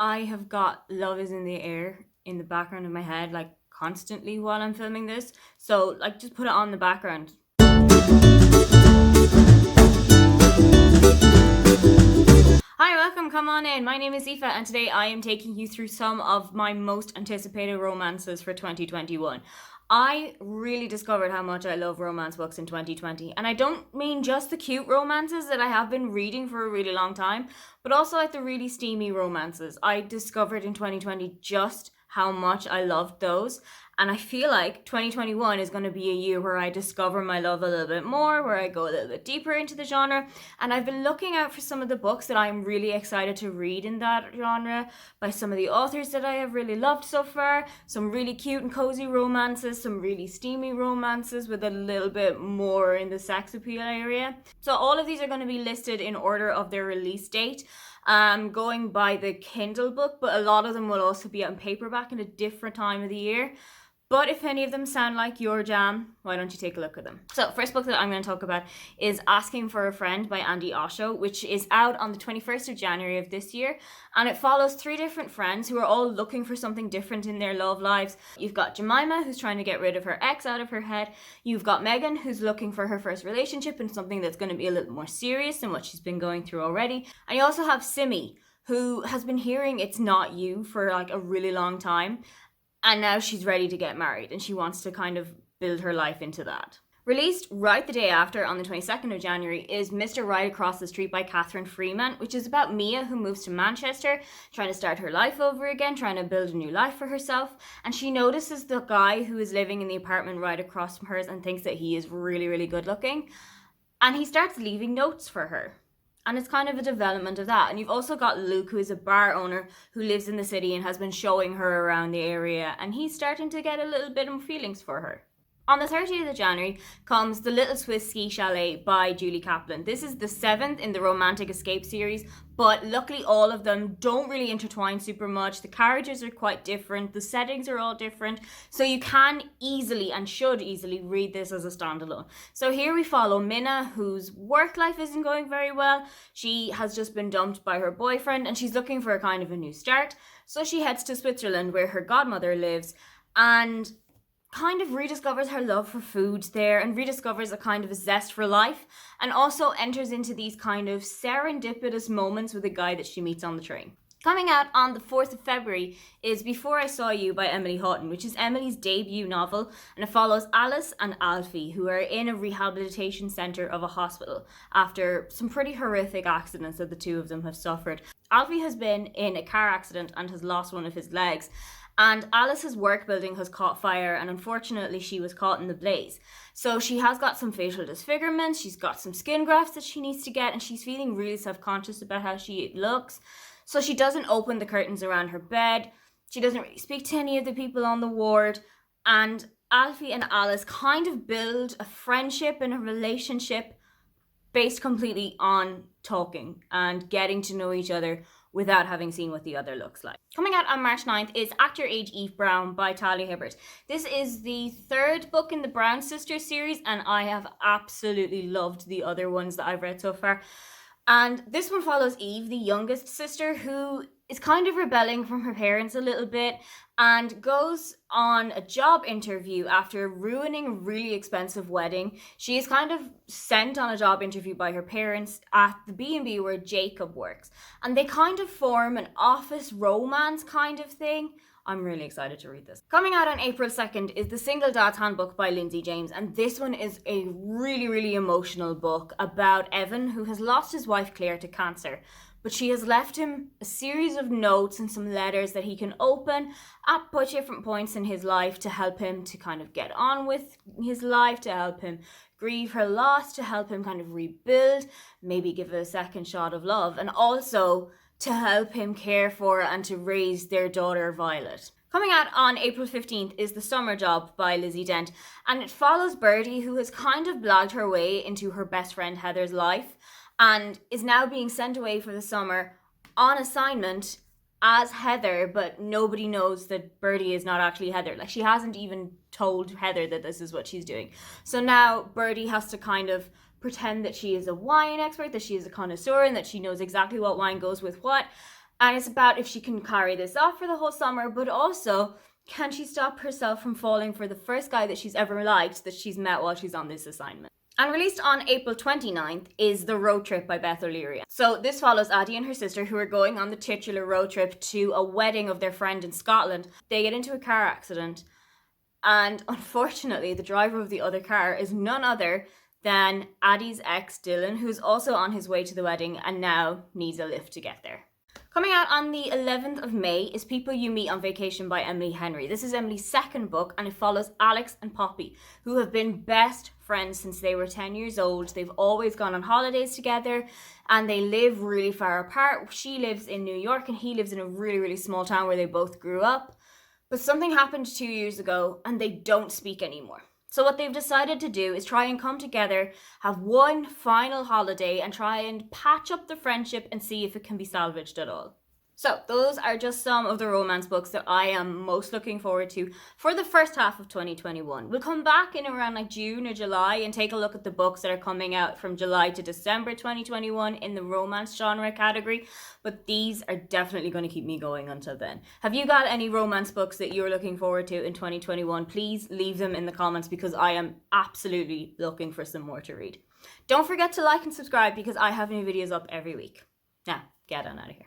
I have got Love is in the Air in the background of my head, like constantly while I'm filming this. So, like, just put it on the background. Hi, welcome, come on in. My name is Aoife, and today I am taking you through some of my most anticipated romances for 2021. I really discovered how much I love romance books in 2020, and I don't mean just the cute romances that I have been reading for a really long time, but also like the really steamy romances. I discovered in 2020 just how much I loved those. And I feel like 2021 is going to be a year where I discover my love a little bit more, where I go a little bit deeper into the genre. And I've been looking out for some of the books that I'm really excited to read in that genre by some of the authors that I have really loved so far. Some really cute and cozy romances, some really steamy romances with a little bit more in the sex appeal area. So all of these are going to be listed in order of their release date. Going by the Kindle book, but a lot of them will also be out in paperback in a different time of the year. But if any of them sound like your jam, why don't you take a look at them? So, first book that I'm going to talk about is Asking for a Friend by Andy Osho, which is out on the 21st of January of this year. And it follows three different friends who are all looking for something different in their love lives. You've got Jemima, who's trying to get rid of her ex out of her head. You've got Megan, who's looking for her first relationship and something that's going to be a little more serious than what she's been going through already. And you also have Simi, who has been hearing It's Not You for like a really long time. And now she's ready to get married and she wants to kind of build her life into that. Released right the day after, on the 22nd of January, is Mr. Right Across the Street by Catherine Freeman, which is about Mia, who moves to Manchester, trying to start her life over again, trying to build a new life for herself. And she notices the guy who is living in the apartment right across from hers and thinks that he is really, really good looking. And he starts leaving notes for her. And it's kind of a development of that. And you've also got Luke, who is a bar owner who lives in the city and has been showing her around the area. And he's starting to get a little bit of feelings for her. On the 30th of January comes The Little Swiss Ski Chalet by Julie Kaplan. This is the 7th in the Romantic Escape series, but luckily all of them don't really intertwine super much. The characters are quite different, the settings are all different, so you can easily and should easily read this as a standalone. So here we follow Minna, whose work life isn't going very well. She has just been dumped by her boyfriend and she's looking for a kind of a new start. So she heads to Switzerland where her godmother lives and kind of rediscovers her love for food there and rediscovers a kind of a zest for life and also enters into these kind of serendipitous moments with a guy that she meets on the train. Coming out on the 4th of February is Before I Saw You by Emily Houghton, which is Emily's debut novel, and it follows Alice and Alfie, who are in a rehabilitation centre of a hospital after some pretty horrific accidents that the two of them have suffered. Alfie has been in a car accident and has lost one of his legs. And Alice's work building has caught fire and unfortunately she was caught in the blaze. So she has got some facial disfigurements, she's got some skin grafts that she needs to get, and she's feeling really self-conscious about how she looks. So she doesn't open the curtains around her bed, she doesn't really speak to any of the people on the ward, and Alfie and Alice kind of build a friendship and a relationship based completely on talking and getting to know each other without having seen what the other looks like. Coming out on March 9th is Act Your Age Eve Brown by Talia Hibbert. This is the third book in the Brown Sisters series and I have absolutely loved the other ones that I've read so far. And this one follows Eve, the youngest sister, who is kind of rebelling from her parents a little bit and goes on a job interview after ruining a really expensive wedding. She is kind of sent on a job interview by her parents at the B&B where Jacob works. And they kind of form an office romance kind of thing. I'm really excited to read this. Coming out on April 2nd is The Single Dad's Handbook by Lindsay James, and this one is a really, really emotional book about Evan, who has lost his wife Claire to cancer, but she has left him a series of notes and some letters that he can open at different points in his life to help him to kind of get on with his life, to help him grieve her loss, to help him kind of rebuild, maybe give it a second shot of love, and also to help him care for and to raise their daughter Violet. Coming out on April 15th is The Summer Job by Lizzie Dent, and it follows Birdie, who has kind of blagged her way into her best friend Heather's life and is now being sent away for the summer on assignment as Heather, but nobody knows that Birdie is not actually Heather. Like, she hasn't even told Heather that this is what she's doing. So now Birdie has to kind of pretend that she is a wine expert, that she is a connoisseur, and that she knows exactly what wine goes with what. And it's about if she can carry this off for the whole summer, but also, can she stop herself from falling for the first guy that she's ever liked that she's met while she's on this assignment? And released on April 29th is The Road Trip by Beth O'Leary. So this follows Addie and her sister, who are going on the titular road trip to a wedding of their friend in Scotland. They get into a car accident, and unfortunately the driver of the other car is none other than Addie's ex Dylan, who's also on his way to the wedding and now needs a lift to get there. Coming out on the 11th of May is People You Meet on Vacation by Emily Henry. This is Emily's second book, and it follows Alex and Poppy, who have been best friends since they were 10 years old. They've always gone on holidays together, and they live really far apart. She lives in New York, and he lives in a really, really small town where they both grew up. But something happened 2 years ago, and they don't speak anymore. So what they've decided to do is try and come together, have one final holiday, and try and patch up the friendship and see if it can be salvaged at all. So those are just some of the romance books that I am most looking forward to for the first half of 2021. We'll come back in around like June or July and take a look at the books that are coming out from July to December 2021 in the romance genre category. But these are definitely going to keep me going until then. Have you got any romance books that you're looking forward to in 2021? Please leave them in the comments because I am absolutely looking for some more to read. Don't forget to like and subscribe because I have new videos up every week. Now, get on out of here.